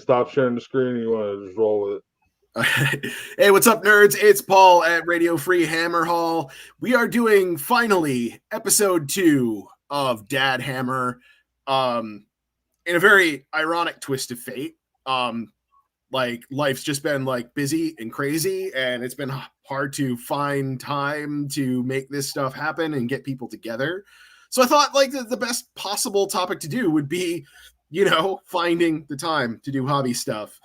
stop sharing the screen? Or you want to just roll with it? Hey, what's up, nerds? It's Paul at Radio Free Hammer Hall. We are doing finally episode 2 of Dadhammer. In a very ironic twist of fate. Like life's just been like busy and crazy, and it's been hard to find time to make this stuff happen and get people together. So I thought like the best possible topic to do would be, finding the time to do hobby stuff.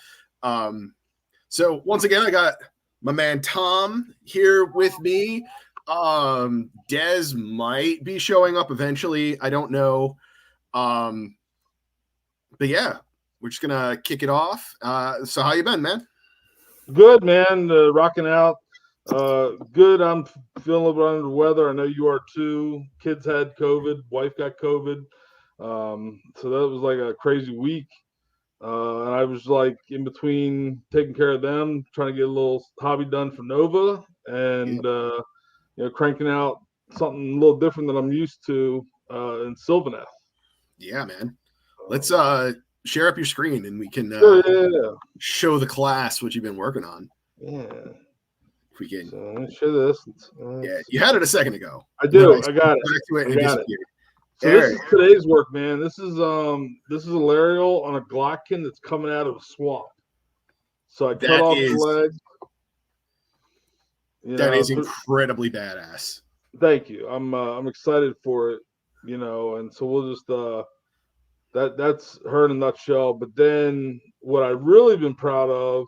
So once again, I got my man Tom here with me. Des might be showing up eventually. I don't know. But yeah, we're just gonna kick it off. So how you been, man? Good, man. Rocking out. Good. I'm feeling a little bit under the weather. I know you are too. Kids had COVID. Wife got COVID. So that was like a crazy week. And I was like in between taking care of them, trying to get a little hobby done for Nova, and cranking out something a little different than I'm used to in Sylvaneth. Yeah, man. Let's share up your screen and we can show the class what you've been working on. Yeah. If we can. So let me share this. Yeah, you had it a second ago. I do. I got it. So this is today's work, man. This is a Larial on a Glockkin that's coming out of a swamp. So I cut off the leg. That is incredibly badass. Thank you. I'm excited for it, and so we'll just that's her in a nutshell. But then what I've really been proud of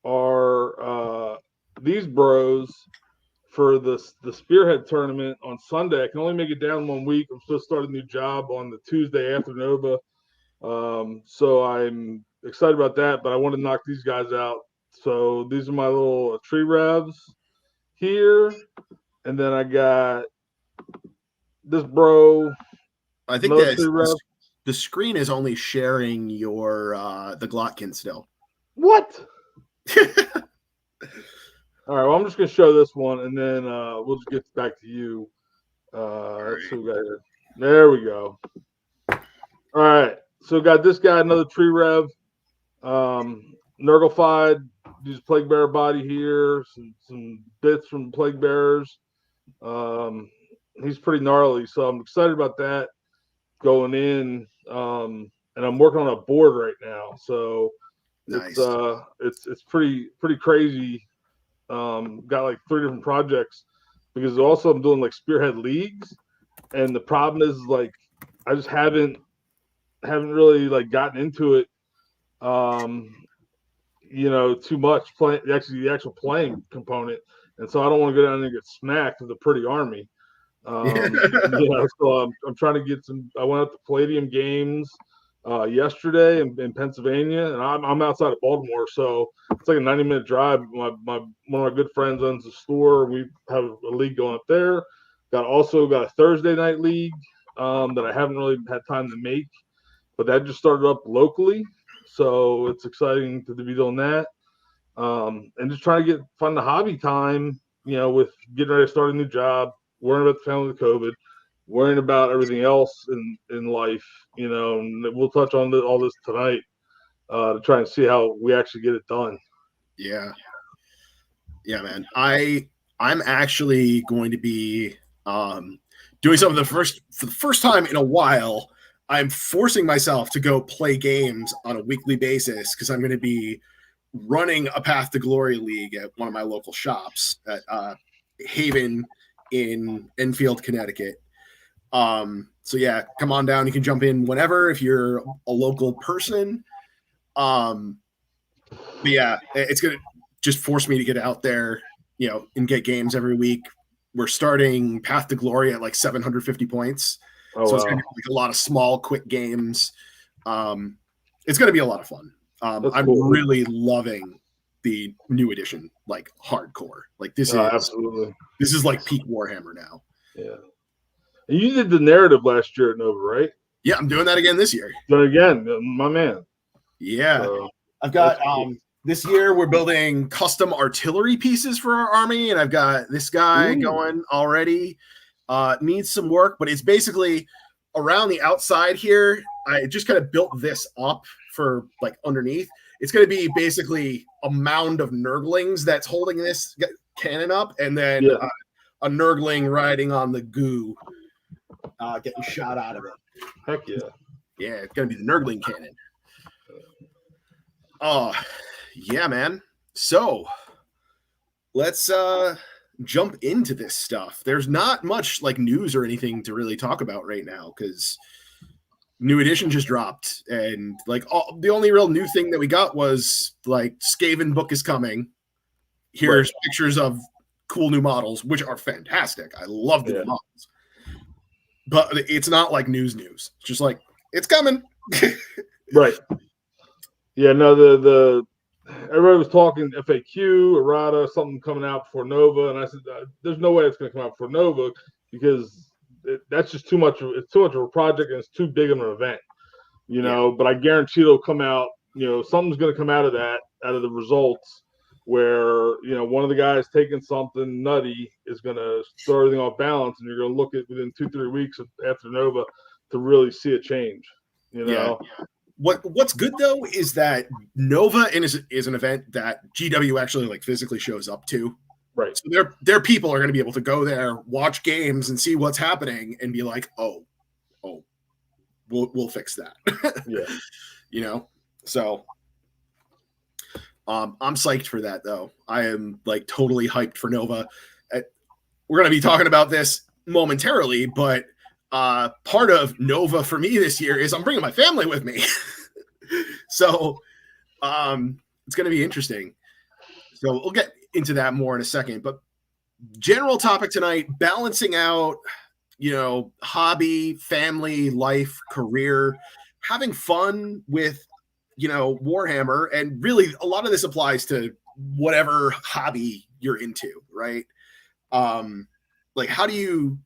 are these bros for the Spearhead tournament on Sunday. I can only make it down 1 week. I'm supposed to start a new job on the Tuesday after Nova. So I'm excited about that, but I want to knock these guys out. So these are my little tree revs here. And then I got this bro. I think that the screen is only sharing your the Glockkin still. What? All right, well, I'm just going to show this one, and then we'll just get back to you. Let's see what we got here. There we go. All right, so got this guy, another tree rev. Nurglified, use Plague Bearer body here, some bits from Plague Bearers. He's pretty gnarly, so I'm excited about that going in. And I'm working on a board right now, so nice. It's pretty crazy. Got like 3 different projects because also I'm doing like Spearhead leagues, and the problem is like I just haven't really like gotten into it too much the actual playing component, and so I don't want to go down there and get smacked with a pretty army. So I'm trying to get some. I went out to Palladium Games yesterday in Pennsylvania, and I'm outside of Baltimore, so it's like a 90-minute drive. One of my good friends owns a store. We have a league going up there. Got a Thursday night league that I haven't really had time to make, but that just started up locally, so it's exciting to be doing that. And just trying to find the hobby time, with getting ready to start a new job, worrying about the family with COVID, worrying about everything else in life, and we'll touch on all this tonight to try and see how we actually get it done. Yeah, man. I'm actually going to be doing something for the first time in a while. I'm forcing myself to go play games on a weekly basis because I'm going to be running a Path to Glory league at one of my local shops at Haven in Enfield, Connecticut. So yeah, come on down. You can jump in whenever if you're a local person. But yeah, it's gonna just force me to get out there, and get games every week. We're starting Path to Glory at like 750 points. So it's gonna be like a lot of small, quick games. It's gonna be a lot of fun. I'm cool. Really loving the new edition, like hardcore. Like this is absolutely. This is like peak Warhammer now. Yeah. And you did the narrative last year at Nova, right? Yeah, I'm doing that again this year. So again, my man. Yeah. So, I've got this year we're building custom artillery pieces for our army, and I've got this guy going already. Needs some work, but it's basically around the outside here. I just kind of built this up for like underneath. It's going to be basically a mound of Nurglings that's holding this cannon up, and then a Nurgling riding on the goo, getting shot out of it. Heck yeah. Yeah, it's going to be the Nurgling cannon. Oh, yeah, man. So let's jump into this stuff. There's not much like news or anything to really talk about right now because new edition just dropped, and like the only real new thing that we got was like Skaven book is coming. Here's pictures of cool new models, which are fantastic. I love the new models, but it's not like news. It's just like it's coming. Right. Yeah. No. The everybody was talking FAQ, errata, something coming out before Nova, and I said, "There's no way it's going to come out before Nova because that's just too much. It's too much of a project, and it's too big of an event, you know." But I guarantee it'll come out. You know, something's going to come out of that, out of the results, where one of the guys taking something nutty is going to throw everything off balance, and you're going to look at within 2-3 weeks after Nova to really see a change. You know. Yeah. What's good though is that Nova is an event that GW actually like physically shows up to. Right. So their people are going to be able to go there, watch games, and see what's happening, and be like, "Oh, we'll fix that." Yeah. So I'm psyched for that though. I am like totally hyped for Nova. We're going to be talking about this momentarily, but part of Nova for me this year is I'm bringing my family with me. So it's going to be interesting. So we'll get into that more in a second, but general topic tonight, balancing out, hobby, family, life, career, having fun with, Warhammer. And really a lot of this applies to whatever hobby you're into, right? Like how do you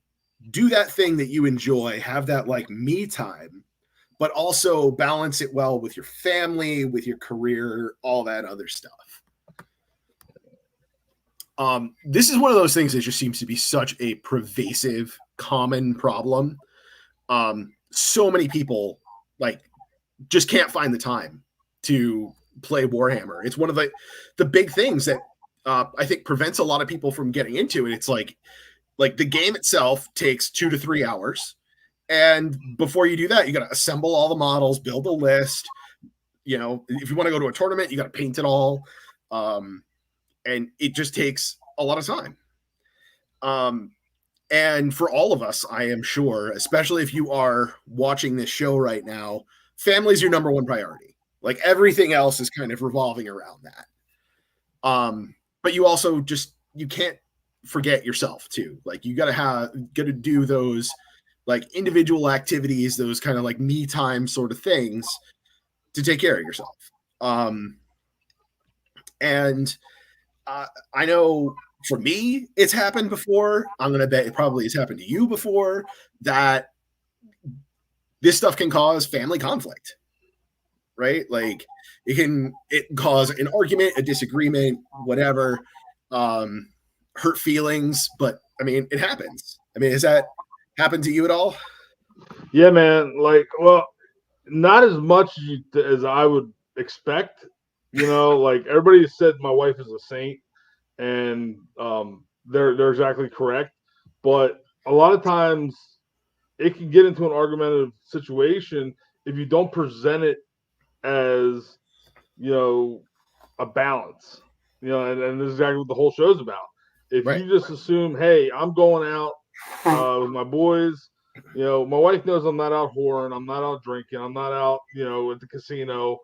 do that thing that you enjoy, have that like me time, but also balance it well with your family, with your career, all that other stuff. This is one of those things that just seems to be such a pervasive, common problem. So many people like just can't find the time to play Warhammer. It's one of the big things that I think prevents a lot of people from getting into it. It's like the game itself takes 2 to 3 hours. And before you do that, you got to assemble all the models, build a list. If you want to go to a tournament, you got to paint it all. And it just takes a lot of time. And for all of us, I am sure, especially if you are watching this show right now, family is your number one priority. Like everything else is kind of revolving around that. But you also you can't forget yourself too. Like you gotta do those like individual activities, those kind of like me time sort of things to take care of yourself. And I know for me, it's happened before. I'm going to bet it probably has happened to you before, that this stuff can cause family conflict, right? Like it can cause an argument, a disagreement, whatever, hurt feelings. But I mean, it happens. I mean, has that happened to you at all? Yeah, man. Like, well, not as much as I would expect. Like everybody said my wife is a saint, and they're exactly correct. But a lot of times it can get into an argumentative situation if you don't present it as, a balance, and this is exactly what the whole show's about. If you just assume, hey, I'm going out with my boys, my wife knows I'm not out whoring, I'm not out drinking, I'm not out, at the casino.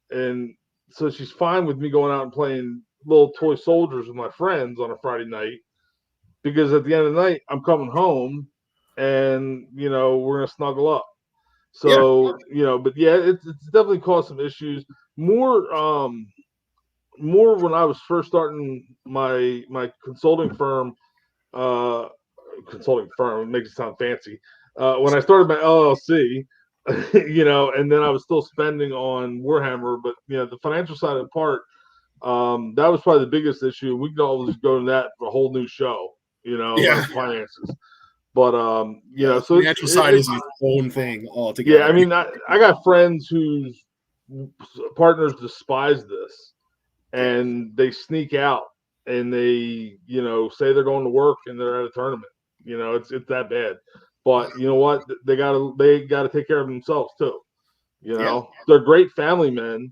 And so she's fine with me going out and playing little toy soldiers with my friends on a Friday night, because at the end of the night, I'm coming home and, we're going to snuggle up. So, but yeah, it's definitely caused some issues. More when I was first starting my consulting firm, it makes it sound fancy. When I started my LLC, and then I was still spending on Warhammer, but the financial side of the part, that was probably the biggest issue. We could always go into that for a whole new show, like finances. But so the financial side is its own thing altogether. Yeah, I mean, I got friends whose partners despise this, and they sneak out and they, say they're going to work and they're at a tournament. It's that bad. But you know what? They gotta take care of themselves too. They're great family men,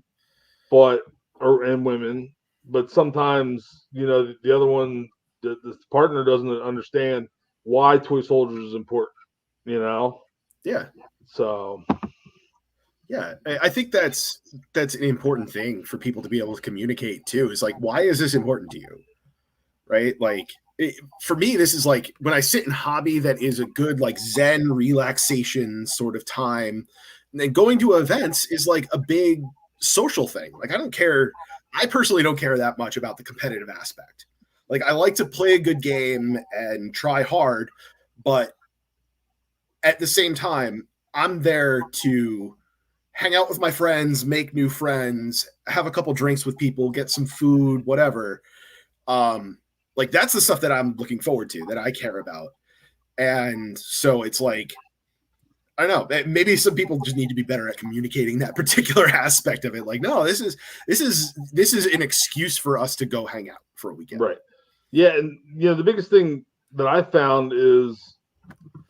and women, but sometimes the other one, the partner doesn't understand why toy soldiers is important. Yeah. So. Yeah, I think that's an important thing for people to be able to communicate too. Is like, why is this important to you? Right? Like, for me, this is like when I sit in hobby that is a good like Zen relaxation sort of time. And then going to events is like a big social thing. Like, I personally don't care that much about the competitive aspect. Like, I like to play a good game and try hard, but at the same time, I'm there to hang out with my friends, make new friends, have a couple drinks with people, get some food, whatever. Like, that's the stuff that I'm looking forward to, that I care about. And so it's like, I don't know, maybe some people just need to be better at communicating that particular aspect of it. Like, no, this is an excuse for us to go hang out for a weekend. Right. Yeah. And, the biggest thing that I found is,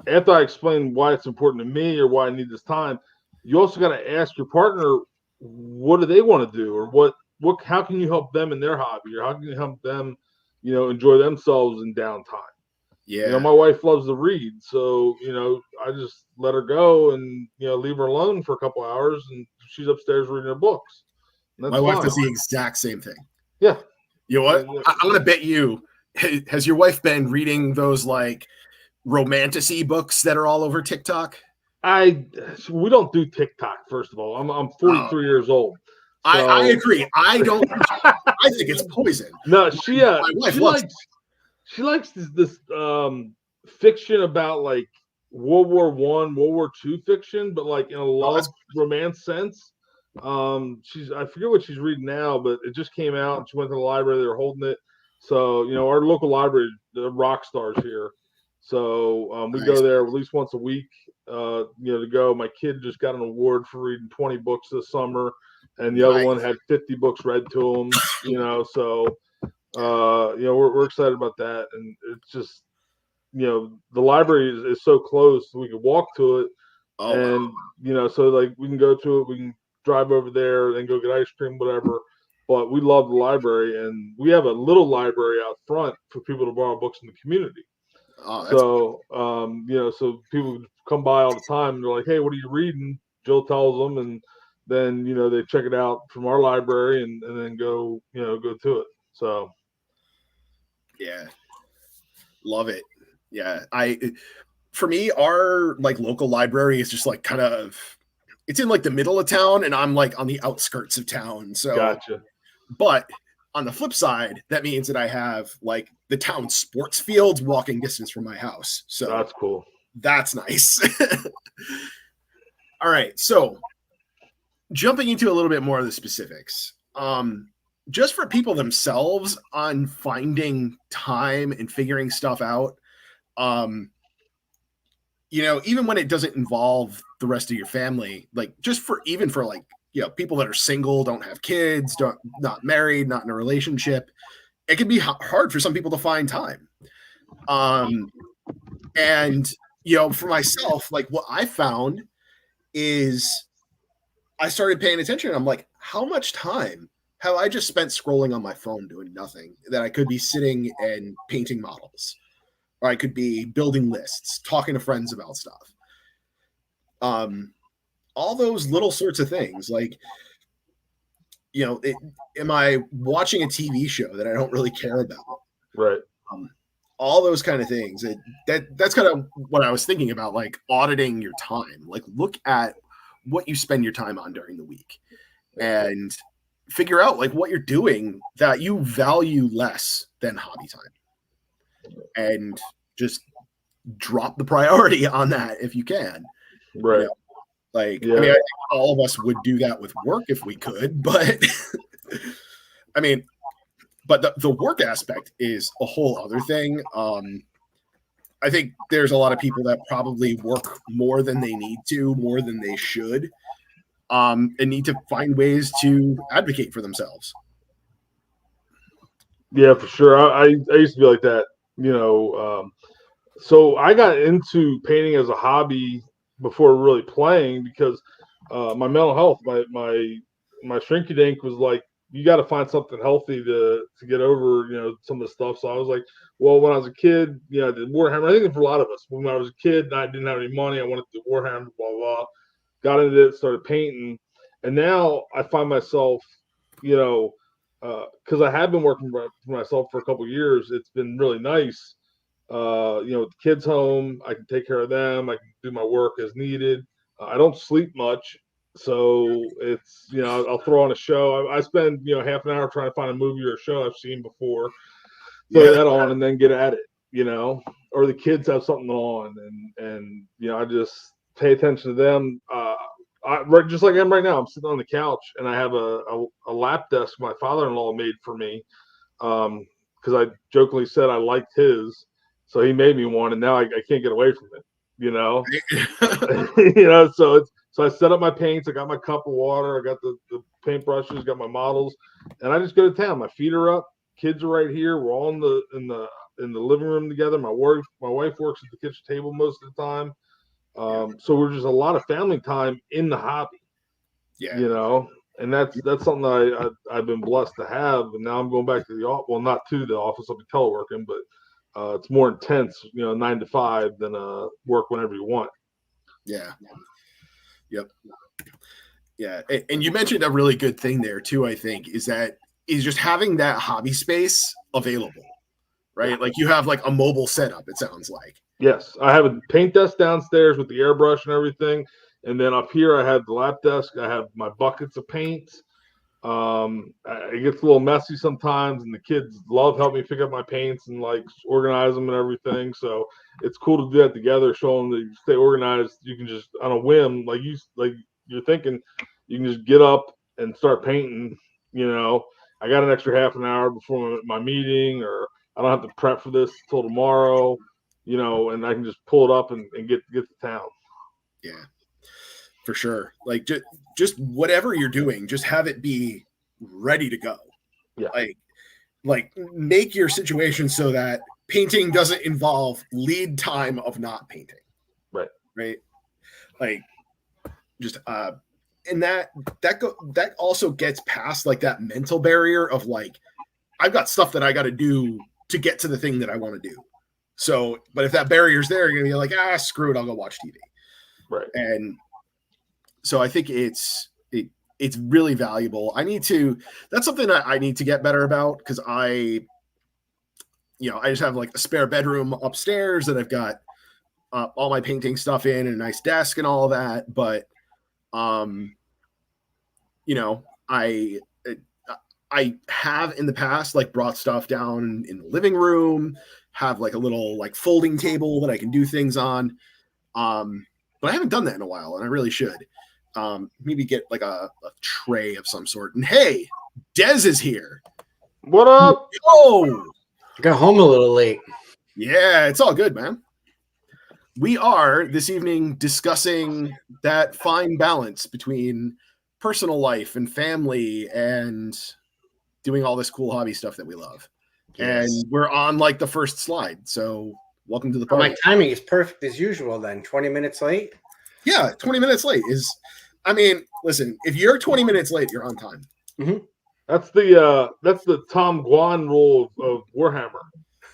after I explain why it's important to me or why I need this time, you also got to ask your partner, what do they want to do, or how can you help them in their hobby, or how can you help them, enjoy themselves in downtime? Yeah. My wife loves to read, so I just let her go and leave her alone for a couple hours, and she's upstairs reading her books. My wife does the exact same thing. Yeah. You know what? I'm gonna bet you. Has your wife been reading those like romantic-y books that are all over TikTok? We don't do TikTok. First of all, I'm 43 years old. So. I agree. I don't. I think it's poison. No, she likes this fiction about like World War I, World War II fiction, but like in a love romance sense. I forget what she's reading now, but it just came out and she went to the library. They were holding it. So our local library, the rock stars here. So we go there at least once a week. To go. My kid just got an award for reading 20 books this summer, and the other one had 50 books read to him. So we're excited about that, and it's just the library is so close, we can walk to it, so like we can go to it, we can drive over there, then go get ice cream, whatever. But we love the library, and we have a little library out front for people to borrow books in the community. So so people come by all the time and they're like, hey, what are you reading? Jill tells them, and then they check it out from our library and then go to it. So yeah, love it. Yeah, for me, our like local library is just like kind of, it's in like the middle of town, and I'm like on the outskirts of town. So gotcha. But on the flip side, that means that I have like the town sports fields walking distance from my house. So that's cool. That's nice. All right. So jumping into a little bit more of the specifics, just for people themselves on finding time and figuring stuff out, even when it doesn't involve the rest of your family, like just for like, people that are single, don't have kids, not married, not in a relationship, it can be hard for some people to find time. And, for myself, like what I found is I started paying attention. I'm like, how much time have I just spent scrolling on my phone doing nothing that I could be sitting and painting models, or I could be building lists, talking to friends about stuff. All those little sorts of things, like, am I watching a TV show that I don't really care about? Right. All those kind of things. That's kind of what I was thinking about, like auditing your time. Like, look at what you spend your time on during the week and figure out like what you're doing that you value less than hobby time, and just drop the priority on that if you can. Right. Like, I mean, I think all of us would do that with work if we could, but I mean, but the work aspect is a whole other thing. I think there's a lot of people that probably work more than they need to, more than they should. and need to find ways to advocate for themselves. Yeah, for sure. I used to be like that, you know. So I got into painting as a hobby before really playing because my mental health, my shrinky dink was like, you got to find something healthy to get over, you know, some of the stuff. So I was like, well, when I was a kid, you know, I did Warhammer. I think for a lot of us, when I was a kid and I didn't have any money, I wanted to do Warhammer, blah, blah. Got into it, started painting. And now I find myself, you know, because I have been working for myself for a couple of years. It's been really nice. You know, with the kids home, I can take care of them. I can do my work as needed. I don't sleep much, so it's, you know, I'll throw on a show. I spend, you know, half an hour trying to find a movie or a show I've seen before, throw that on, and then get at it. You know, or the kids have something on, and you know, I just pay attention to them. Just like I am right now, I'm sitting on the couch and I have a lap desk my father-in-law made for me because I jokingly said I liked his, so he made me one, and now I can't get away from it. You know, you know. So I set up my paints. I got my cup of water. I got the paintbrushes. Got my models, and I just go to town. My feet are up. Kids are right here. We're all in the living room together. My wife works at the kitchen table most of the time. So we're just a lot of family time in the hobby. Yeah. You know, and that's something I've been blessed to have. And now I'm going back to the office. Well, not to the office. I'll be teleworking, but it's more intense, you know, 9 to 5 than work whenever you want. Yeah. Yep. Yeah. And you mentioned a really good thing there too, I think, is just having that hobby space available, right? Like you have like a mobile setup, it sounds like. Yes. I have a paint desk downstairs with the airbrush and everything. And then up here, I have the lap desk. I have my buckets of paints. It gets a little messy sometimes, and the kids love helping me pick up my paints and like organize them and everything. So it's cool to do that together, show them that you stay organized. You can just on a whim, like you're thinking, you can just get up and start painting. You know, I got an extra half an hour before my meeting, or I don't have to prep for this till tomorrow. You know, and I can just pull it up and get to town. Yeah. For sure. Like just whatever you're doing, just have it be ready to go. Yeah. Like make your situation so that painting doesn't involve lead time of not painting. Right. Right. Like just and that also gets past like that mental barrier of like, I've got stuff that I got to do to get to the thing that I want to do. So, but if that barrier's there, you're gonna be like, screw it, I'll go watch TV. Right. And so I think it's really valuable. That's something that I need to get better about, because I just have like a spare bedroom upstairs that I've got all my painting stuff in and a nice desk and all of that. But, I have in the past like brought stuff down in the living room, have like a little like folding table that I can do things on. But I haven't done that in a while, and I really should. Maybe get like a tray of some sort. And hey, Dez is here. What up? Oh, I got home a little late. Yeah, it's all good, man. We are this evening discussing that fine balance between personal life and family and doing all this cool hobby stuff that we love. Yes. And we're on like the first slide. So welcome to the party. My timing is perfect as usual then. 20 minutes late? Yeah, 20 minutes late is, I mean, listen, if you're 20 minutes late, you're on time. Mm-hmm. That's the Tom Guan rule of Warhammer.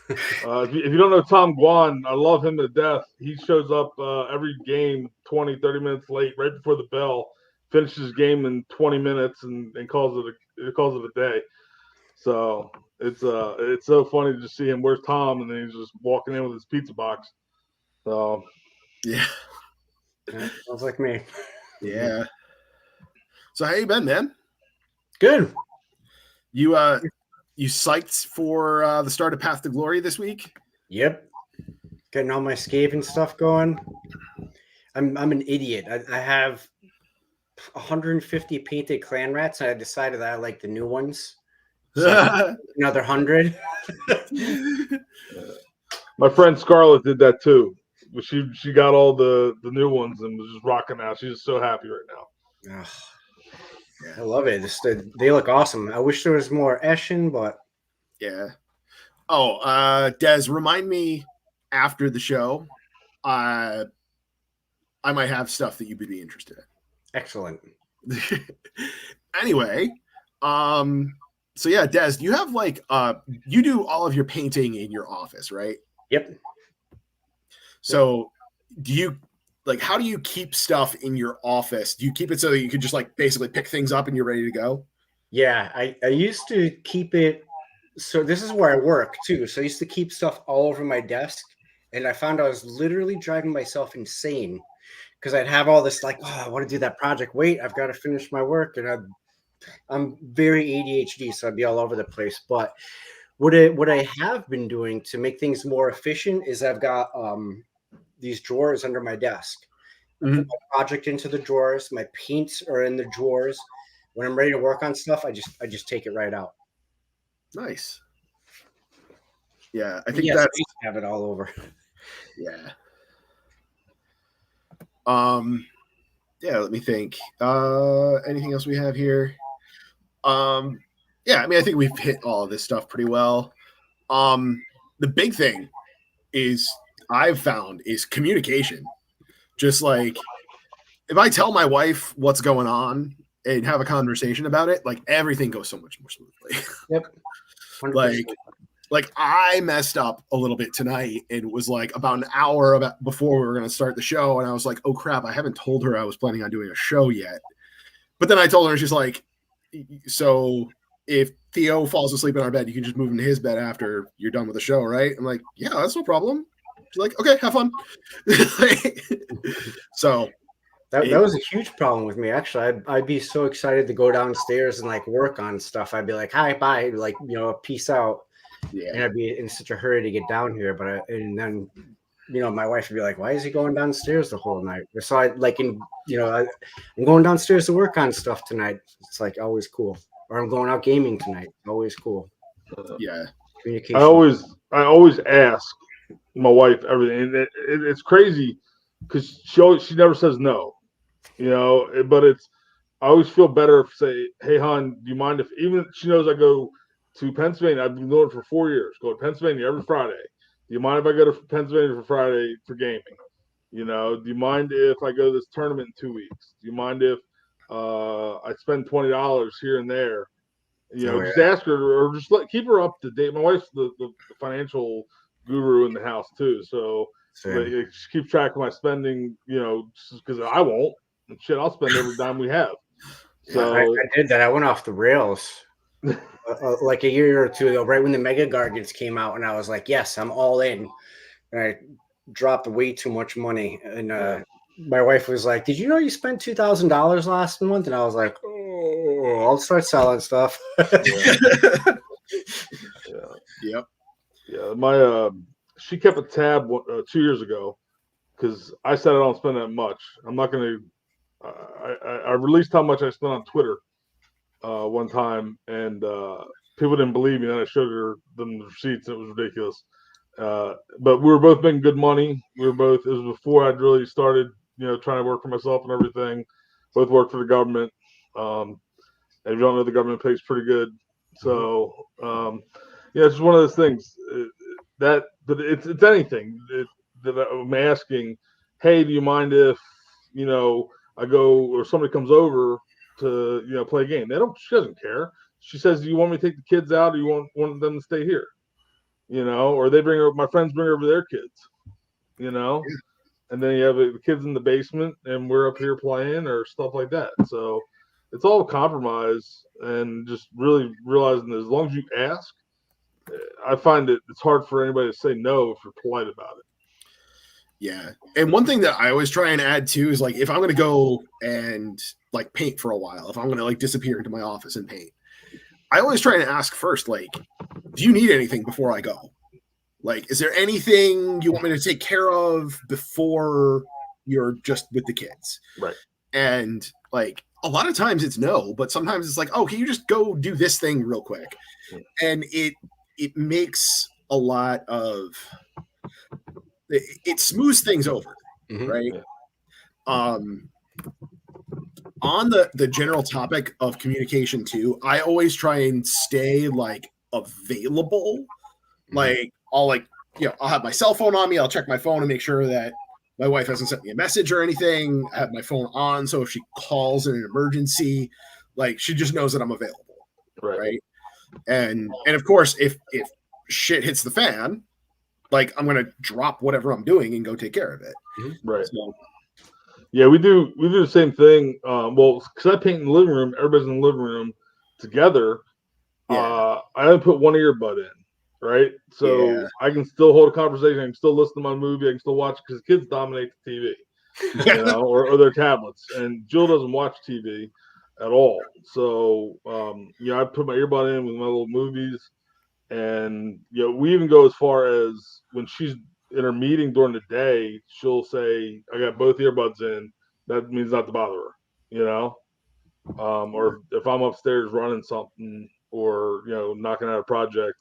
If you don't know Tom Guan, I love him to death. He shows up every game 20, 30 minutes late, right before the bell, finishes game in 20 minutes and calls it a day. So it's so funny to just see him. Where's Tom? And then he's just walking in with his pizza box. So yeah, sounds like me. Yeah. So how you been, man? Good. You psyched for the start of Path to Glory this week? Yep. Getting all my scaping stuff going. I'm an idiot. I have 150 painted clan rats, and I decided that I like the new ones. So another 100. My friend Scarlett did that too. She got all the new ones and was just rocking out. She's just so happy right now. Ugh, Yeah. I love it. They look awesome. I wish there was more Eshin, but Yeah. Oh, Des, remind me after the show. I might have stuff that you would be interested excellent. in. Anyway, so yeah, Des, do you have like you do all of your painting in your office, right? Yep. So do you like how do you keep stuff in your office? Do you keep it so that you can just like basically pick things up and you're ready to go? Yeah, I used to keep it. So this is where I work too. So I used to keep stuff all over my desk, and I found I was literally driving myself insane because I'd have all this like, oh, I want to do that project. Wait, I've got to finish my work, and I'm very ADHD, so I'd be all over the place. But what I have been doing to make things more efficient is I've got these drawers under my desk. I put my project into the drawers. My paints are in the drawers. When I'm ready to work on stuff, I just take it right out. Nice. Yeah, I But think yes, that's I used to have it all over. yeah. Yeah, let me think. Anything else we have here? Yeah, I mean I think we've hit all of this stuff pretty well. The big thing is I've found is communication. Just like if I tell my wife what's going on and have a conversation about it, like everything goes so much more smoothly. Yep. 100%. like I messed up a little bit tonight. It was like about an hour before we were going to start the show. And I was like, oh crap, I haven't told her I was planning on doing a show yet. But then I told her, she's like, so if Theo falls asleep in our bed, you can just move him to his bed after you're done with the show, right? I'm like, yeah, that's no problem. She's like, okay, have fun. So that was a huge problem with me. Actually, I'd be so excited to go downstairs and like work on stuff. I'd be like, hi, bye, like, peace out. yeah. And I'd be in such a hurry to get down here. And then, my wife would be like, why is he going downstairs the whole night? So I'm going downstairs to work on stuff tonight. It's like always cool. Or I'm going out gaming tonight. Always cool. Yeah. Communication. I always ask my wife everything, and it's crazy because she never says no, But I always feel better if say, hey, hon, do you mind if even she knows I go to Pennsylvania? I've been doing it for 4 years. Go to Pennsylvania every Friday. Do you mind if I go to Pennsylvania for Friday for gaming? Do you mind if I go to this tournament in 2 weeks? Do you mind if I spend $20 here and there? Just ask her or just keep her up to date. My wife's the financial guru in the house too, so she keeps track of my spending. Because I won't. And shit, I'll spend every dime we have. So I did that. I went off the rails like a year or two ago, right when the Mega Gargants came out, and I was like, yes, I'm all in. And I dropped way too much money. And my wife was like, did you know you spent $2,000 last month? And I was like, oh, I'll start selling stuff. Yep. Yeah. My she kept a tab 2 years ago because I said I don't spend that much. I'm not going to. I released how much I spent on Twitter one time, and people didn't believe me. Then I showed her them the receipts. And it was ridiculous. But we were both making good money. It was before I'd really started, trying to work for myself and everything. Both worked for the government. And if you don't know, the government pays pretty good. So, it's just one of those things but it's anything that I'm asking, hey, do you mind if, I go or somebody comes over to, play a game? She doesn't care. She says, do you want me to take the kids out or you want them to stay here? Or my friends bring over their kids, and then you have the kids in the basement and we're up here playing or stuff like that. So it's all a compromise and just really realizing that as long as you ask, I find it's hard for anybody to say no if you're polite about it. Yeah. And one thing that I always try and add too is like, if I'm going to go and like paint for a while, if I'm going to like disappear into my office and paint, I always try and ask first, like, do you need anything before I go? Like, is there anything you want me to take care of before you're just with the kids? Right. And like, a lot of times it's no, but sometimes it's like, oh, can you just go do this thing real quick? And it makes a lot of, it smooths things over, right? on the general topic of communication too, I always try and stay like available. Like I'll I'll have my cell phone on me. I'll check my phone and make sure that my wife hasn't sent me a message or anything. I have my phone on, so if she calls in an emergency, like she just knows that I'm available. Right. And of course, if shit hits the fan, like I'm gonna drop whatever I'm doing and go take care of it. Right. So, yeah, we do the same thing. Well, because I paint in the living room, everybody's in the living room together. yeah. I only put one earbud in, right? So I can still hold a conversation. I can still listen to my movie. I can still watch because kids dominate the TV, you know, or their tablets. And Jill doesn't watch TV at all. So, I put my earbud in with my little movies. And, we even go as far as when she's in her meeting during the day, she'll say, I got both earbuds in. That means not to bother her, you know? Or if I'm upstairs running something or, knocking out a project,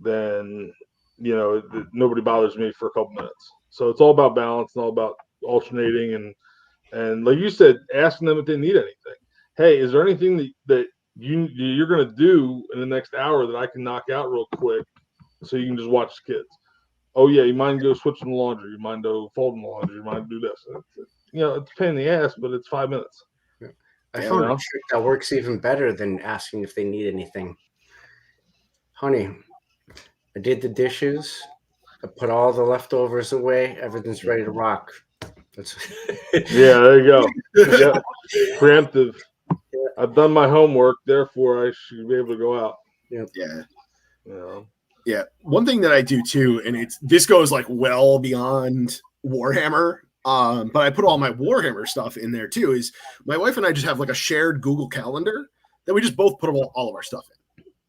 then, nobody bothers me for a couple minutes. So it's all about balance and all about alternating and like you said, asking them if they need anything. Hey, is there anything that you're going to do in the next hour that I can knock out real quick so you can just watch the kids? Oh, yeah, you mind go switching the laundry? You mind go folding the laundry? You mind do this? It's a pain in the ass, but it's 5 minutes. I found a trick that works even better than asking if they need anything. Honey, I did the dishes. I put all the leftovers away. Everything's ready to rock. Yeah, there you go. Yep. Preemptive. Yeah. I've done my homework, therefore I should be able to go out. Yep. Yeah. Yeah. One thing that I do too, and this goes like well beyond Warhammer, but I put all my Warhammer stuff in there too, is my wife and I just have like a shared Google Calendar that we just both put all of our stuff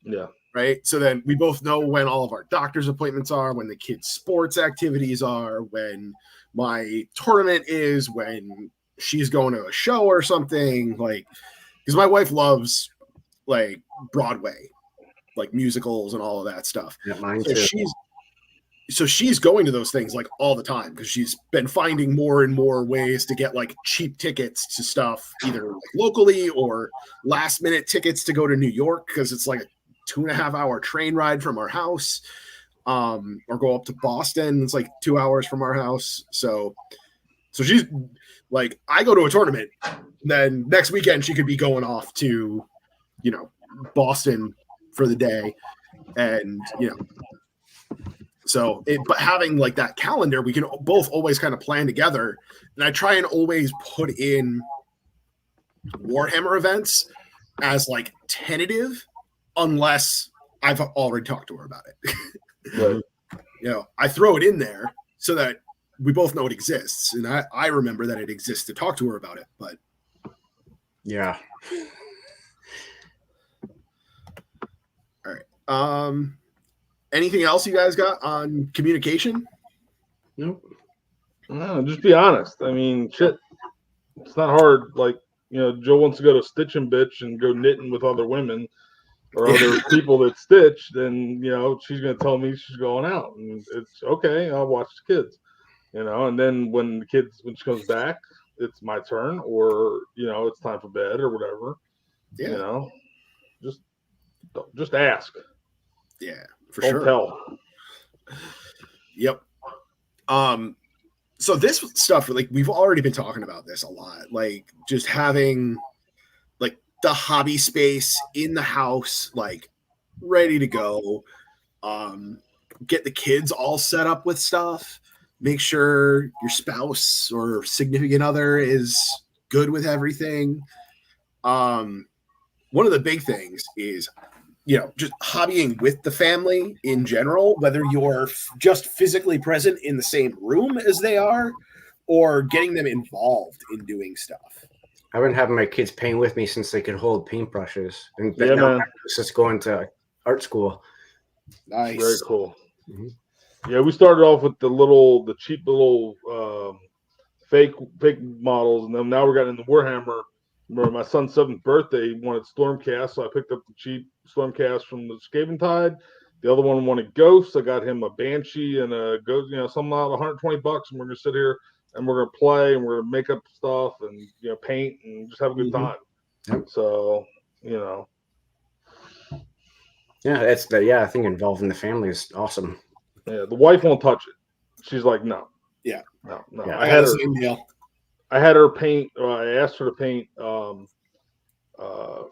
in. Yeah. Right. So then we both know when all of our doctor's appointments are, when the kids' sports activities are, when my tournament is, when she's going to a show or something, like, because my wife loves like Broadway, like musicals and all of that stuff. Yeah, mine too. So she's going to those things like all the time because she's been finding more and more ways to get like cheap tickets to stuff, either like locally or last minute tickets to go to New York because it's like a 2.5 hour train ride from our house, or go up to Boston. It's like 2 hours from our house. So she's like, I go to a tournament, then next weekend she could be going off to, Boston for the day. And, but having like that calendar, we can both always kind of plan together. And I try and always put in Warhammer events as like tentative, unless I've already talked to her about it. Right. I throw it in there so that we both know it exists. And I remember that it exists to talk to her about it, but yeah. All right. Anything else you guys got on communication? Nope. No, just be honest. I mean, shit, it's not hard. Like, Joe wants to go to Stitch and Bitch and go knitting with other women or other people that stitch, then, she's going to tell me she's going out. And it's okay. I'll watch the kids, and then when she comes back, it's my turn or, it's time for bed or whatever, just ask. Yeah, for Don't sure. Tell. Yep. So this stuff, like we've already been talking about this a lot, like just having like the hobby space in the house, like ready to go, get the kids all set up with stuff, make sure your spouse or significant other is good with everything. One of the big things is, just hobbying with the family in general, whether you're just physically present in the same room as they are or getting them involved in doing stuff. I've been having my kids paint with me since they could hold paintbrushes. And yeah, now man. it's just going to art school. Nice. Very cool. Mm-hmm. Yeah, we started off with the cheap little fake models, and then now we're getting into Warhammer. Remember, my son's 7th birthday, he wanted Stormcast, so I picked up the cheap Stormcast from the Skaven Tide. The other one wanted Ghosts. I got him a Banshee and a Ghost, something out $120, and we're gonna sit here and we're gonna play and we're gonna make up stuff and paint and just have a good time. Yep. So yeah, I think involving the family is awesome. Yeah, the wife won't touch it. She's like, no. Yeah. No. Yeah, I had the same deal. I had her paint. I asked her to paint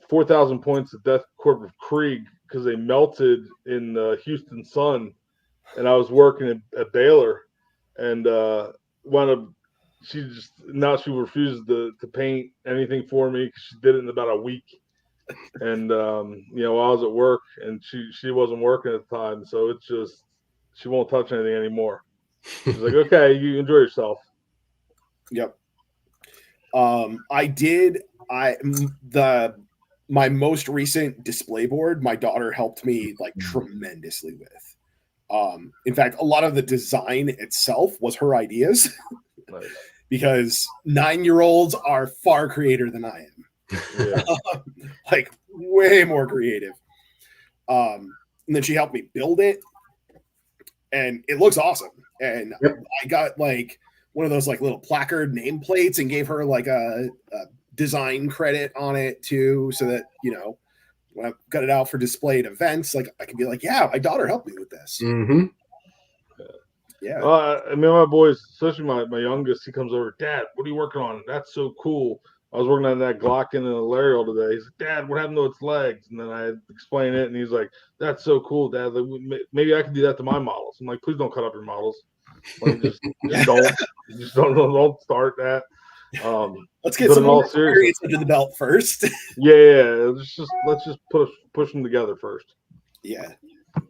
4,000 points of Death Corp of Krieg because they melted in the Houston sun, and I was working at Baylor, and wound up. She refuses to paint anything for me because she did it in about a week, and while I was at work, and she wasn't working at the time, so it's just she won't touch anything anymore. She's like, okay, you enjoy yourself. Yep. My most recent display board, my daughter helped me like tremendously with. In fact, a lot of the design itself was her ideas. Nice. Because 9-year-olds are far creative than I am. Yeah. Like way more creative. And then she helped me build it, and it looks awesome. And I got like one of those like little placard nameplates and gave her like a design credit on it too, so that when I got it out for display at events, like I can be like, yeah, my daughter helped me with this. Mm-hmm. Yeah. I mean, my boys, especially my youngest, he comes over, Dad, what are you working on? That's so cool. I was working on that Glock in the Lariat today. He's like, Dad, what happened to its legs? And then I explain it, and he's like, that's so cool, Dad. Like, maybe I can do that to my models. I'm like, please don't cut up your models. Like, just don't start that. Let's get some more experience under the belt first. Yeah. Let's just push them together first. Yeah.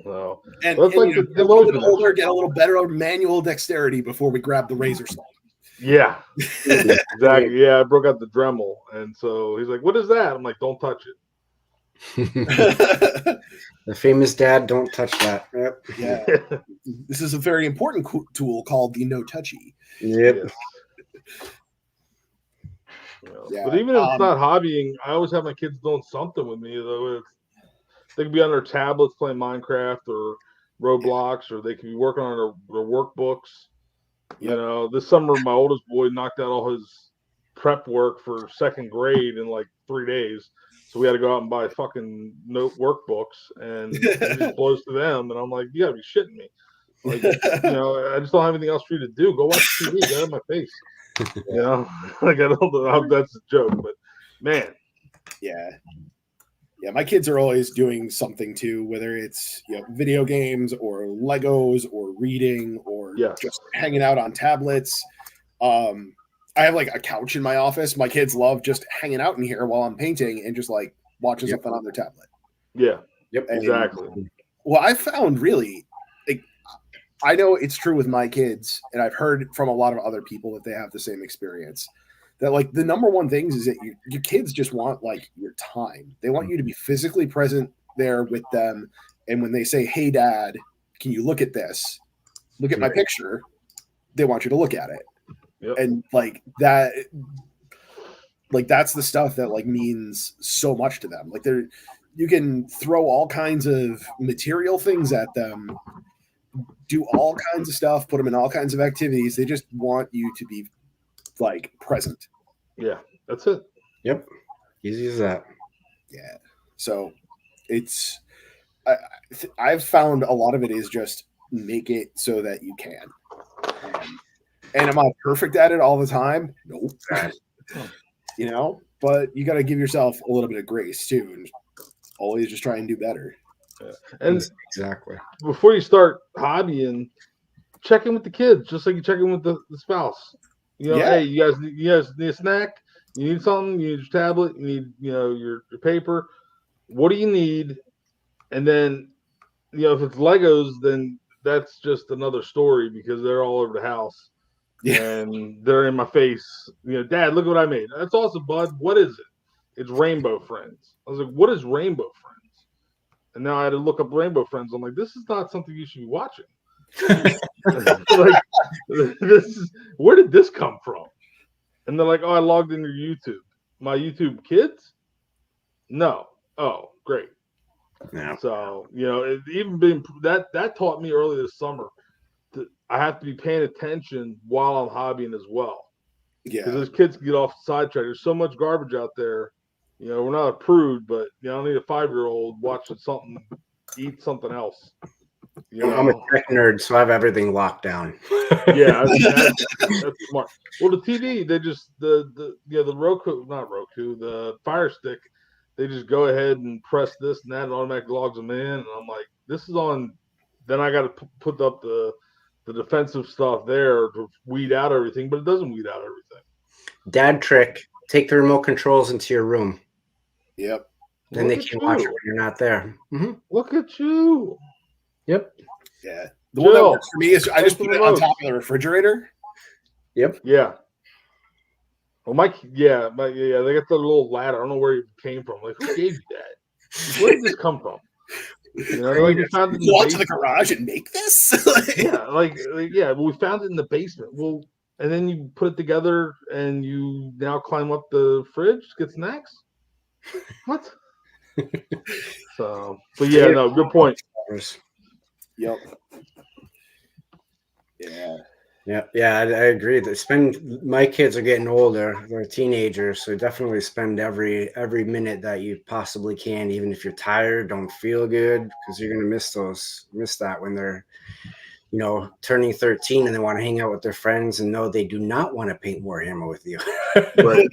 So, and like get a little bit older, get a little better manual dexterity before we grab the razor slide. Yeah, exactly. Yeah, I broke out the Dremel, and so he's like, "What is that?" I'm like, "Don't touch it." The famous dad, don't touch that. Yep. Yeah. This is a very important tool called the no touchy. Yep. Yeah. But even if it's not hobbying, I always have my kids doing something with me. Though they could be on their tablets playing Minecraft or Roblox, or they could be working on their workbooks. This summer my oldest boy knocked out all his prep work for second grade in like 3 days. So we had to go out and buy fucking note workbooks, and he just blows through them. And I'm like, you gotta be shitting me. Like, I just don't have anything else for you to do. Go watch TV. Get out of my face. Like I don't know. That's a joke, but man. Yeah. Yeah, my kids are always doing something too, whether it's video games or Legos or reading or just hanging out on tablets. I have like a couch in my office. My kids love just hanging out in here while I'm painting and just like watching something on their tablet. Yeah. Yep. Exactly. Well, I found really, like, I know it's true with my kids, and I've heard from a lot of other people that they have the same experience. That like the number one things is that your kids just want like your time. They want you to be physically present there with them. And when they say, "Hey, Dad, can you look at this? Look at my picture," they want you to look at it. Yep. And like that, like that's the stuff that like means so much to them. Like you can throw all kinds of material things at them, do all kinds of stuff, put them in all kinds of activities. They just want you to be like present. Yeah, that's it. Yep. Easy as that. Yeah. So it's I've found a lot of it is just make it so that you can. And am I perfect at it all the time? Nope. But you got to give yourself a little bit of grace too, and always just try and do better. Yeah. And exactly. Before you start hobbying, check in with the kids, just like you check in with the spouse. Hey, you guys need a snack? You need something? You need your tablet? You need your paper? What do you need? And then if it's Legos, then that's just another story because they're all over the house. Yeah. And they're in my face. Dad, look what I made. That's awesome, bud. What is it? It's Rainbow Friends. I was like, what is Rainbow Friends? And now I had to look up Rainbow Friends. I'm like, this is not something you should be watching. Like, where did this come from? And they're like, oh, I logged into your YouTube. My YouTube Kids? No. Oh, great. Yeah. So, it even been that taught me early this summer. I have to be paying attention while I'm hobbying as well. Yeah. Because those kids get off the sidetrack. There's so much garbage out there. You know, we're not a prude, but I don't need a 5-year-old watching something, eat something else. You know? I'm a tech nerd, so I have everything locked down. Yeah, that's smart. Well, the TV, they just the Roku, not Roku, the Fire Stick, they just go ahead and press this and that, and automatically logs them in. And I'm like, this is on. Then I got to put up the defensive stuff there to weed out everything, but it doesn't weed out everything. Dad trick: take the remote controls into your room. Yep. Then they can watch it when you're not there. Mm-hmm. Look at you. Yep. Yeah. The one that works for me is I just put it on top of the refrigerator. Yep. Yeah. Well, they got the little ladder. I don't know where it came from. Like, who gave you that? Where did this come from? You know, like we found it in Go out to the garage and make this. We found it in the basement. Well, and then you put it together, and you now climb up the fridge to get snacks. What? So, but yeah, no, good point. Yep. Yeah, I agree. My kids are getting older; they're teenagers, so definitely spend every minute that you possibly can, even if you're tired, don't feel good, because you're gonna miss that when they're, turning 13 and they want to hang out with their friends and know they do not want to paint Warhammer with you. Right.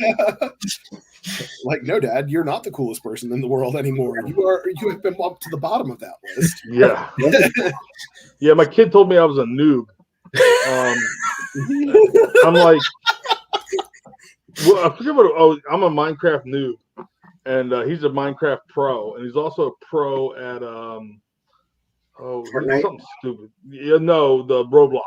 Like, no, Dad, you're not the coolest person in the world anymore. You have been bumped to the bottom of that list. Yeah. Yeah, my kid told me I was a noob. I'm like, well, I forget I'm a Minecraft noob, and he's a Minecraft pro, and he's also a pro at something stupid. Yeah, no, the Roblox.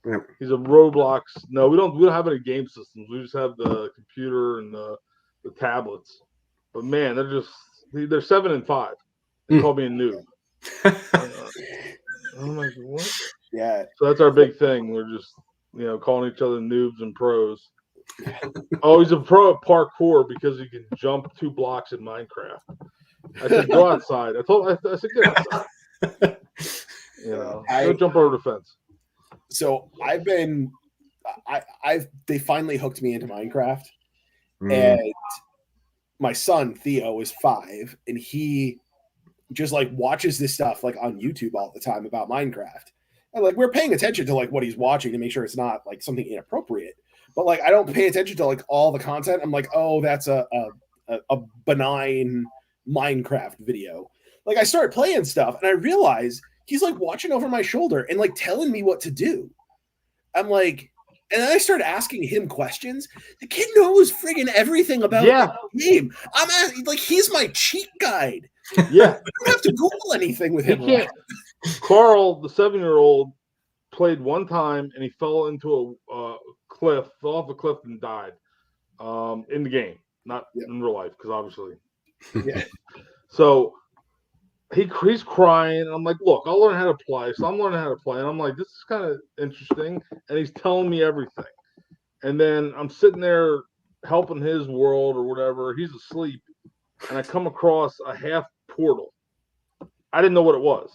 Yeah. He's a Roblox. No, we don't have any game systems. We just have the computer and the tablets. But man, they're 7 and 5. They call me a noob. I'm like, what? Yeah. So that's our big thing. We're just, calling each other noobs and pros. Oh, he's a pro at parkour because he can jump 2 blocks in Minecraft. I said, go outside. I said, get outside. Go jump over the fence. So they finally hooked me into Minecraft, and my son Theo is 5, and he just like watches this stuff like on YouTube all the time about Minecraft. And like we're paying attention to like what he's watching to make sure it's not like something inappropriate. But like I don't pay attention to like all the content. I'm like, oh, that's a benign Minecraft video. Like I started playing stuff and I realized he's like watching over my shoulder and like telling me what to do. I'm like, and then I started asking him questions. The kid knows friggin' everything about the game. He's my cheat guide. Yeah. I don't have to Google anything with him. Carl, the 7-year-old, played one time and he fell into a cliff, fell off a cliff and died in the game, not in real life, because obviously. Yeah. So he's crying. And I'm like, look, I'll learn how to play. So I'm learning how to play. And I'm like, this is kind of interesting. And he's telling me everything. And then I'm sitting there helping his world or whatever. He's asleep. And I come across a half portal. I didn't know what it was.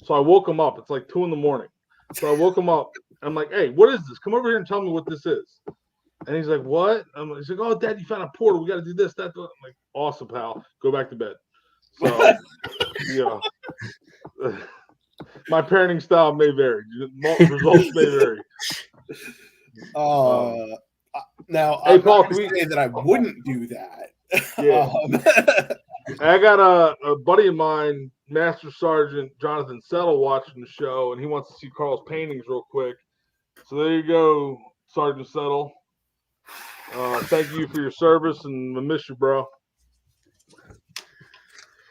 So I woke him up. It's like 2 a.m. So I woke him up. And I'm like, hey, what is this? Come over here and tell me what this is. And he's like, what? He's like, oh, Dad, you found a portal. We got to do this, that. I'm like, awesome, pal. Go back to bed. So, my parenting style may vary. Results may vary. Now, hey, I'm Paul, not going to say that I wouldn't do that. Yeah. I got a buddy of mine, Master Sergeant Jonathan Settle, watching the show, and he wants to see Carl's paintings real quick. So there you go, Sergeant Settle. Thank you for your service, and I miss you, bro.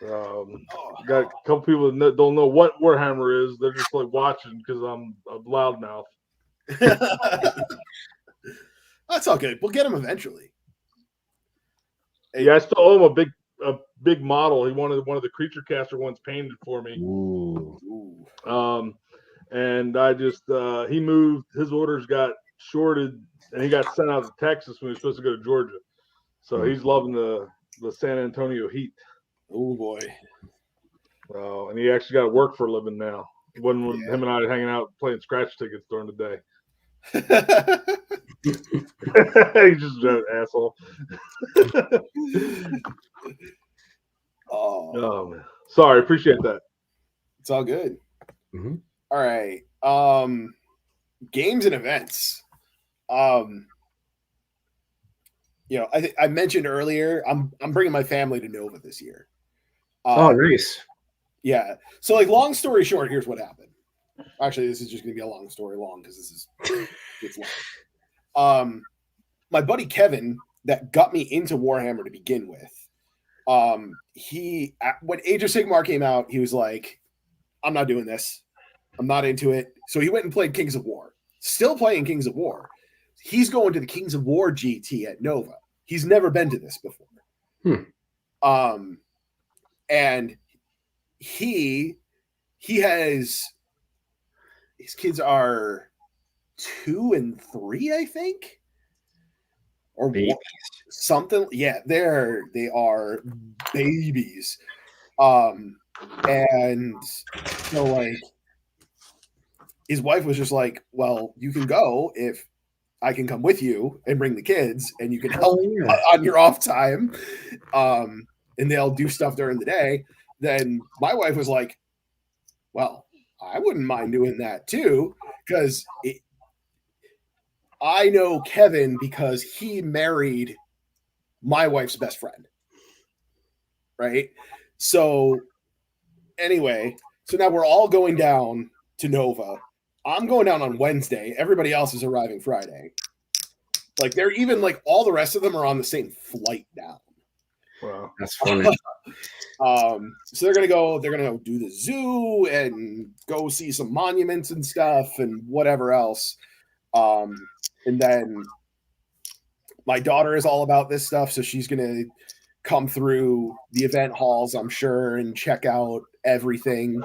Got a couple people that don't know what Warhammer is. They're just like watching because I'm a loudmouth. That's all good. We'll get him eventually. Yeah, I still owe him a big model. He wanted one of the creature caster ones painted for me. Ooh. And I just he moved. His orders got shorted, and he got sent out to Texas when he was supposed to go to Georgia. So he's loving the San Antonio heat. Oh boy. And he actually got to work for a living now. when him and I were hanging out playing scratch tickets during the day. He's just an asshole. Oh man. Sorry, appreciate that. It's all good. Mm-hmm. All right. Games and events. I mentioned earlier, I'm bringing my family to Nova this year. Oh, nice. Yeah. So, like, long story short, here's what happened. Actually, this is just going to be a long story long because it's long. My buddy Kevin that got me into Warhammer to begin with. When Age of Sigmar came out, he was like, I'm not doing this. I'm not into it. So he went and played Kings of War. Still playing Kings of War. He's going to the Kings of War GT at Nova. He's never been to this before. And he has, his kids are 2 and 3, I think, or babies. Something. Yeah, they are babies. And so, like, his wife was just like, well, you can go if I can come with you and bring the kids and you can help on your off time. And they'll do stuff during the day. Then my wife was like, well, I wouldn't mind doing that too. Because I know Kevin because he married my wife's best friend. Right. So anyway, so now we're all going down to Nova. I'm going down on Wednesday. Everybody else is arriving Friday. Like, they're even like all the rest of them are on the same flight down. Wow, that's funny. So they're gonna go do the zoo and go see some monuments and stuff and whatever else. And then my daughter is all about this stuff, so she's gonna come through the event halls, I'm sure, and check out everything.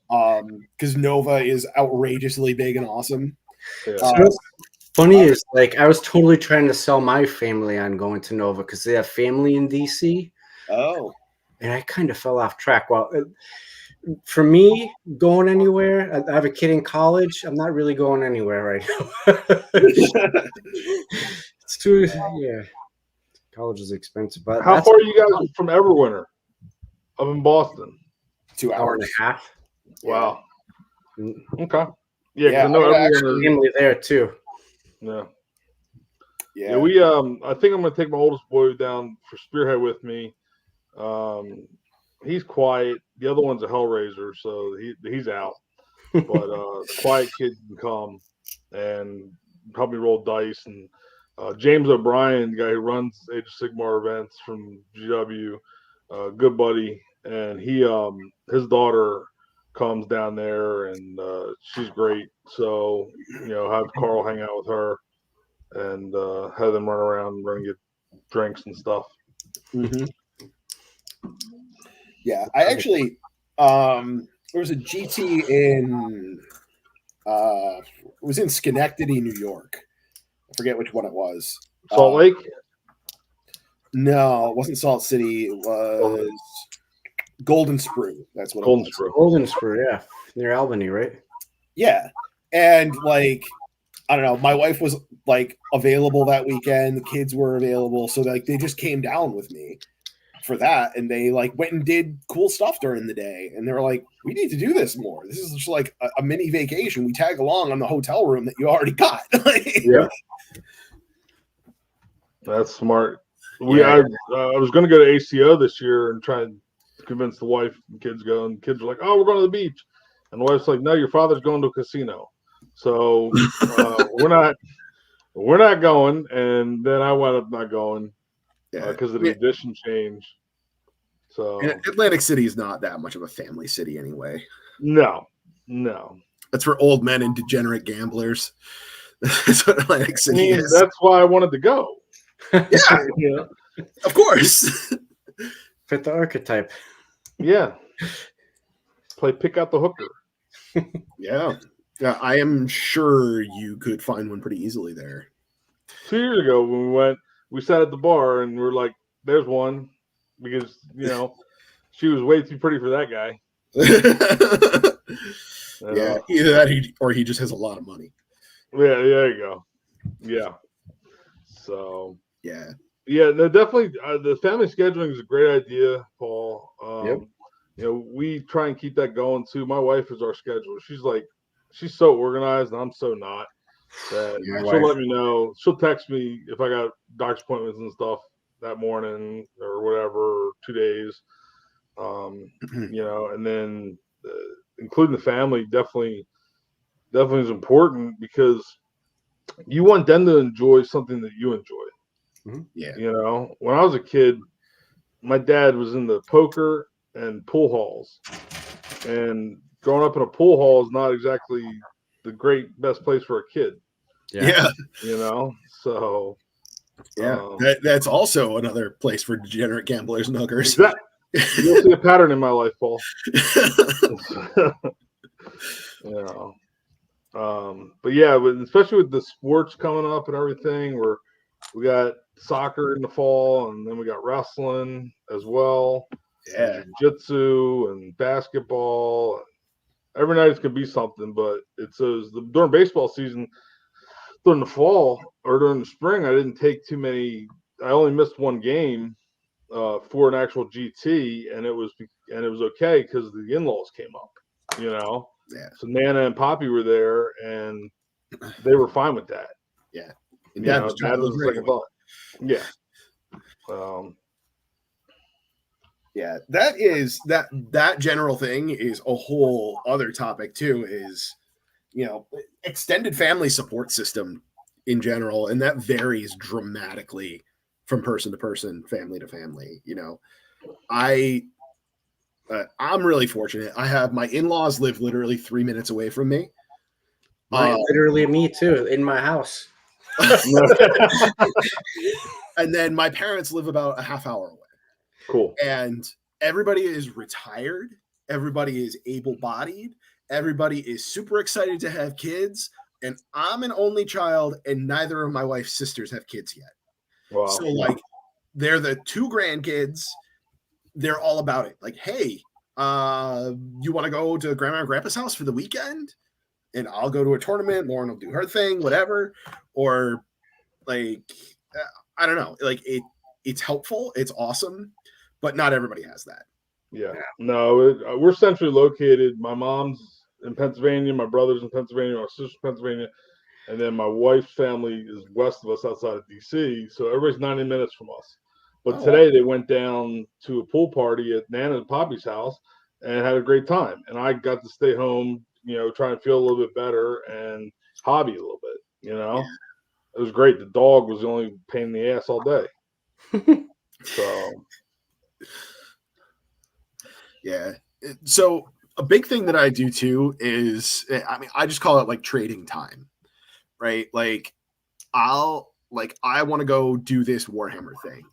Because Nova is outrageously big and awesome. Yeah. Funny is, like, I was totally trying to sell my family on going to Nova because they have family in DC. Oh. And I kind of fell off track. Well, for me, going anywhere, I have a kid in college. I'm not really going anywhere right now. It's too, yeah. College is expensive. But how far are you guys from Everwinter? Up in Boston. 2 hours. Hour and a half. Wow. Mm. Okay. Yeah, I know Everwinter. Family there too. Yeah. Yeah. We I think I'm gonna take my oldest boy down for Spearhead with me. He's quiet. The other one's a Hellraiser, so he's out. But quiet kid can come and probably roll dice. And James O'Brien, the guy who runs Age of Sigmar events from GW, good buddy, and his daughter comes down there, and she's great. So, have Carl hang out with her and have them run around and run and get drinks and stuff. Mm-hmm. Yeah, I actually there was a GT in it was in Schenectady, New York. I forget which one it was. Salt Lake? No, it wasn't Salt City. It was Golden Sprue. That's what it was. Golden Sprue, yeah. Near Albany, right? Yeah. And, like, I don't know, my wife was, like, available that weekend. The kids were available. So, like, they just came down with me for that. And they, like, went and did cool stuff during the day. And they were like, we need to do this more. This is just like a mini vacation. We tag along on the hotel room that you already got. Yeah. That's smart. I was going to go to ACO this year and try and convince the wife and kids go. And kids are like, oh, we're going to the beach. And the wife's like, no, your father's going to a casino. So we're not going. And then I wound up not going because of the edition change. So Atlantic City is not that much of a family city anyway. No. That's for old men and degenerate gamblers. That's what Atlantic City is. That's why I wanted to go. Yeah. Of course. Fit the archetype. Yeah. Play pick out the hooker. Yeah. I am sure you could find one pretty easily there. 2 years ago when we went, we sat at the bar and we were like, there's one. Because, she was way too pretty for that guy. Yeah, either that or he just has a lot of money. Yeah, there you go. Yeah. So yeah, no, definitely the family scheduling is a great idea, Paul. Yep. We try and keep that going too. My wife is our scheduler. She's so organized, and I'm so not. That she'll let me know. She'll text me if I got doctor's appointments and stuff that morning or whatever, or 2 days. And then including the family definitely is important because you want them to enjoy something that you enjoy. Yeah. When I was a kid, my dad was in the poker and pool halls, and growing up in a pool hall is not exactly the best place for a kid. Yeah. So that's also another place for degenerate gamblers and hookers. Exactly. You'll see a pattern in my life, Paul. But yeah, especially with the sports coming up and everything, we got soccer in the fall, and then we got wrestling as well. Yeah, jiu-jitsu and basketball. Every night it's gonna be something, but during baseball season, during the fall or during the spring, I didn't take too many. I only missed one game for an actual GT, and it was okay because the in-laws came up. Yeah. So Nana and Poppy were there, and they were fine with that. Yeah. And Dad was the second thought. Yeah. Yeah, that general thing is a whole other topic too, is extended family support system in general, and that varies dramatically from person to person, family to family. I'm really fortunate. I have my in-laws live literally 3 minutes away from me. Literally me too, in my house. And then my parents live about a half hour away. Cool. And everybody is retired. Everybody is able-bodied. Everybody is super excited to have kids. And I'm an only child, and neither of my wife's sisters have kids yet. Wow. So, they're the 2 grandkids. They're all about it. Like, hey, you want to go to Grandma and Grandpa's house for the weekend? And I'll go to a tournament. Lauren will do her thing, whatever. Or, I don't know. It's helpful. It's awesome. But not everybody has that. Yeah. No, we're centrally located. My mom's in Pennsylvania. My brother's in Pennsylvania. My sister's in Pennsylvania. And then my wife's family is west of us outside of D.C. So everybody's 90 minutes from us. But today they went down to a pool party at Nana and Poppy's house and had a great time. And I got to stay home, try and feel a little bit better and hobby a little bit, Yeah. It was great. The dog was the only pain in the ass all day. So... Yeah. So a big thing that I do too is, I just call it trading time, right? I want to go do this Warhammer thing.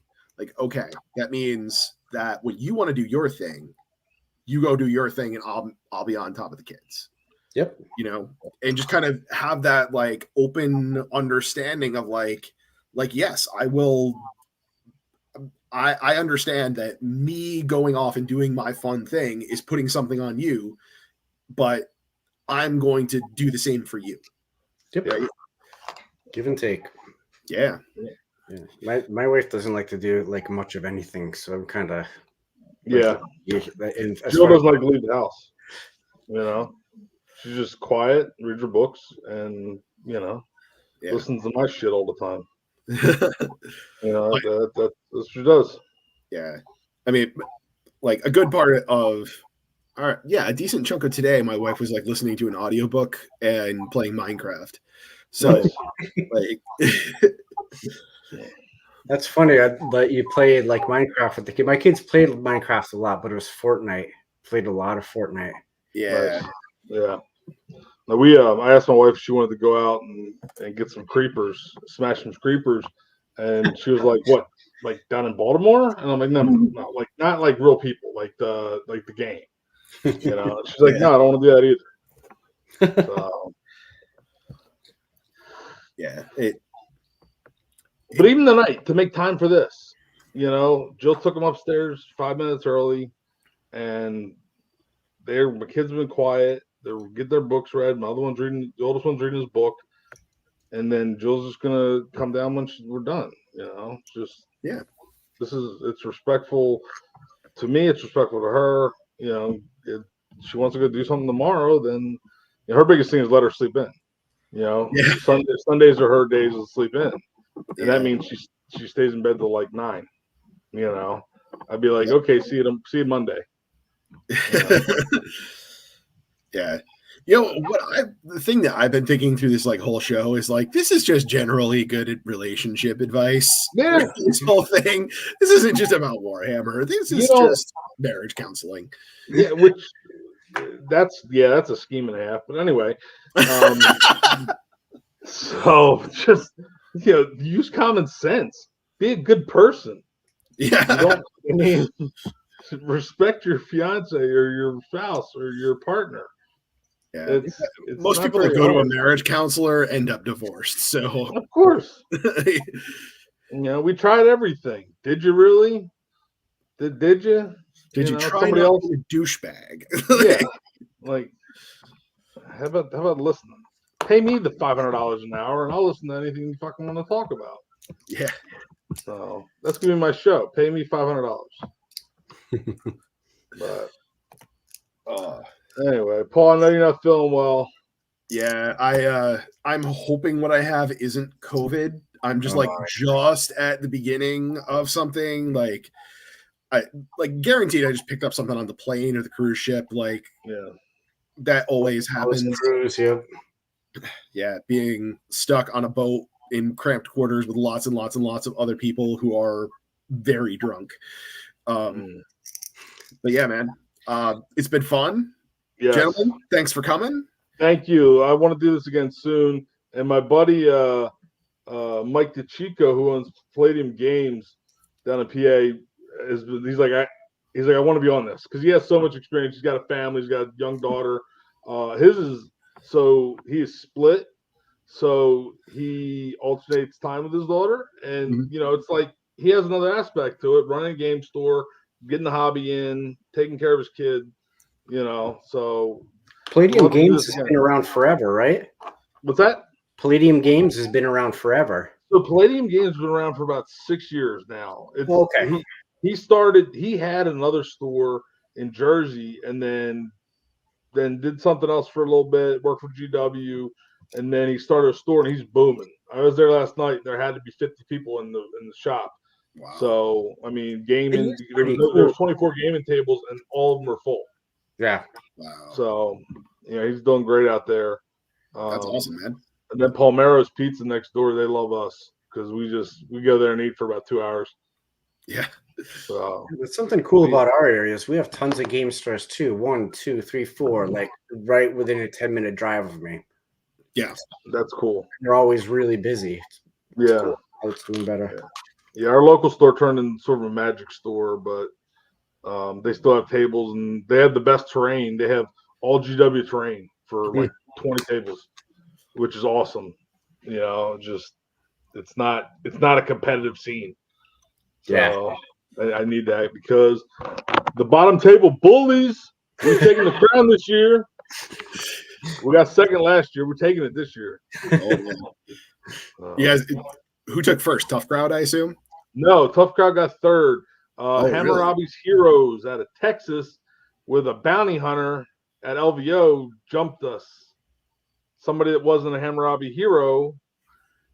Okay, that means that when you want to do your thing, you go do your thing, and I'll be on top of the kids. Yep. And just kind of have that open understanding of yes, I will. I understand that me going off and doing my fun thing is putting something on you, but I'm going to do the same for you. Yep. Right? Give and take. Yeah. My wife doesn't like to do much of anything, so I'm kind of Jill doesn't like to leave the house. She's just quiet, reads her books, and listens to my shit all the time. That's what she does. Yeah. A good part of a decent chunk of today, my wife was listening to an audiobook and playing Minecraft. So that's funny that you played Minecraft with the kid. My kids played Minecraft a lot, but it was Fortnite. Played a lot of Fortnite. Yeah. Yeah. Now I asked my wife if she wanted to go out and get some creepers, smash some creepers, and she was like, "What? Down in Baltimore?" And I'm like, "No, not real people, the game." She's like, "No, I don't want to do that either." So, yeah. But even tonight, to make time for this, Jill took them upstairs 5 minutes early, and my kids have been quiet. They'll get their books read. My other one's reading. The oldest one's reading his book, and then Jill's just gonna come down when we're done. You know, just it's respectful to me. It's respectful to her. You know, if she wants to go do something tomorrow, then her biggest thing is let her sleep in. You know, Sundays are her days to sleep in, and that means she stays in bed till like 9. You know, I'd be like, okay, see you Monday. Yeah. You know, the thing that I've been thinking through this like whole show is like, this is just generally good relationship advice. Yeah. This whole thing. This isn't just about Warhammer. This is just marriage counseling. Yeah, which that's a scheme and a half. But anyway, so just use common sense. Be a good person. Yeah. Respect your fiance or your spouse or your partner. Yeah, it's most people that go to a marriage counselor end up divorced. So of course, we tried everything. Did you really? Did you? Did you try somebody else? A douchebag? Yeah, like how about listening? Pay me the $500 an hour, and I'll listen to anything you fucking want to talk about. Yeah. So that's gonna be my show. Pay me $500. But anyway, Paul, I know you're not feeling well. Yeah, I'm hoping what I have isn't COVID. I'm just just at the beginning of something. Like I guaranteed I just picked up something on the plane or the cruise ship. Like that always happens. Cruise, yeah, being stuck on a boat in cramped quarters with lots and lots and lots of other people who are very drunk. But yeah, man, it's been fun. Yes. Gentlemen, thanks for coming. Thank you. I want to do this again soon. And my buddy Mike DeChico, who owns Palladium Games down in PA, he's like, I want to be on this because he has so much experience. He's got a family. He's got a young daughter. He is split. So he alternates time with his daughter. And, it's like he has another aspect to it, running a game store, getting the hobby in, taking care of his kid, so. Palladium Games has been around forever, right? What's that? Palladium Games has been around forever. So Palladium Games has been around for about 6 years now. Okay. He had another store in Jersey and then did something else for a little bit, worked for GW, and then he started a store and he's booming. I was there last night. There had to be 50 people in the shop. Wow. So, I mean, gaming, there's 24 gaming tables and all of them are full. Yeah. Wow. So, he's doing great out there. That's awesome, man. And then Palmero's Pizza next door, they love us because we go there and eat for about 2 hours. Yeah. So there's something cool about our areas. We have tons of game stores too. 1, 2, 3, 4, like right within a 10-minute drive of me. Yeah. That's cool. They're always really busy. Yeah. Cool. It's doing better. Yeah, our local store turned into sort of a magic store, but they still have tables and they have the best terrain. They have all GW terrain for like 20 tables, which is awesome. It's not a competitive scene. So I need that because the bottom table bullies, we're taking the crown this year. We got second last year. We're taking it this year. You guys, who took first? Tough Crowd, I assume? No, Tough Crowd got third. Hammurabi's Heroes out of Texas with a bounty hunter at LVO jumped us. Somebody that wasn't a Hammurabi hero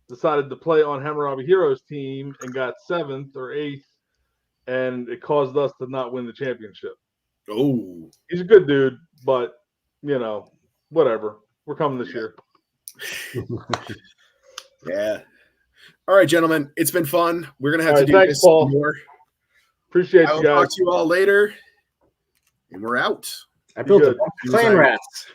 decided to play on Hammurabi Heroes team and got 7th or 8th, and it caused us to not win the championship. Oh. He's a good dude, but, whatever. We're coming this year. Yeah. All right, gentlemen. It's been fun. We're going to have to do this Paul. more. Appreciate you guys. I'll talk to you all later, and we're out. I built a bunch of clan rats.